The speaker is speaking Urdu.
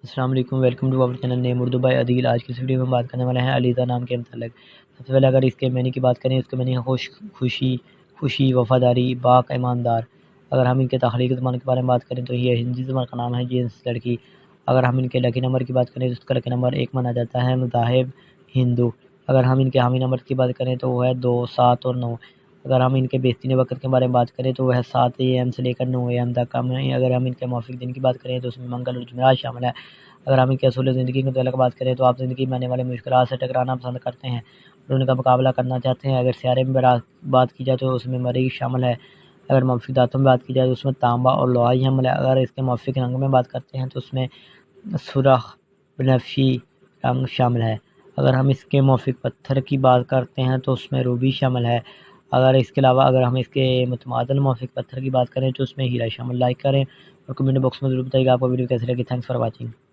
السلام علیکم، welcome to our channel name Urdu by Adeel. آج کی اس ویڈیو میں بات کرنے والے ہیں علیزہ نام کے متعلق۔ سب سے پہلے اگر اس کے معنی کی بات کریں، اس کے معنی ہے خوشی، وفاداری، پاک، ایماندار۔ اگر ہم ان کے تخلیقی زبان کے بارے میں بات کریں تو یہ ہندی زبان کا نام ہے، جنس لڑکی۔ اگر ہم ان کے لکی نمبر کی بات کریں تو اس کا لکی نمبر 1 مانا جاتا ہے، مذاہب ہندو۔ اگر ہم ان کے حامی نمبر کی بات کریں تو وہ ہے 2، 7 اور 9۔ اگر ہم ان کے بیستین وقت کے بارے میں بات کریں تو وہ ہے 7 AM سے لے کر 9 AM تک۔ اگر ہم ان کے موافق دن کی بات کریں تو اس میں منگل اور جمعرات شامل ہے۔ اگر ہم ان کے اصول زندگی کے متعلق بات کریں تو آپ زندگی میں آنے والے مشکلات سے ٹکرانا پسند کرتے ہیں اور ان کا مقابلہ کرنا چاہتے ہیں۔ اگر سیارے میں بات کی جائے تو اس میں مریخ شامل ہے۔ اگر موافق دھاتوں میں بات کی جائے تو اس میں تانبا اور لوہا شامل ہے۔ اگر اس کے موافق رنگ میں بات کرتے ہیں تو اس میں سرخ بنفشی رنگ شامل ہے۔ اگر ہم اس کے موافق پتھر کی بات کرتے ہیں تو اس میں روبی شامل ہے۔ اگر اس کے علاوہ اگر ہم اس کے متمادن موافق پتھر کی بات کریں تو اس میں ہیرا شامل۔ لائک کریں اور کمنٹ باکس میں ضرور بتائیے کہ آپ کو ویڈیو کیسی لگی۔ Thanks for watching.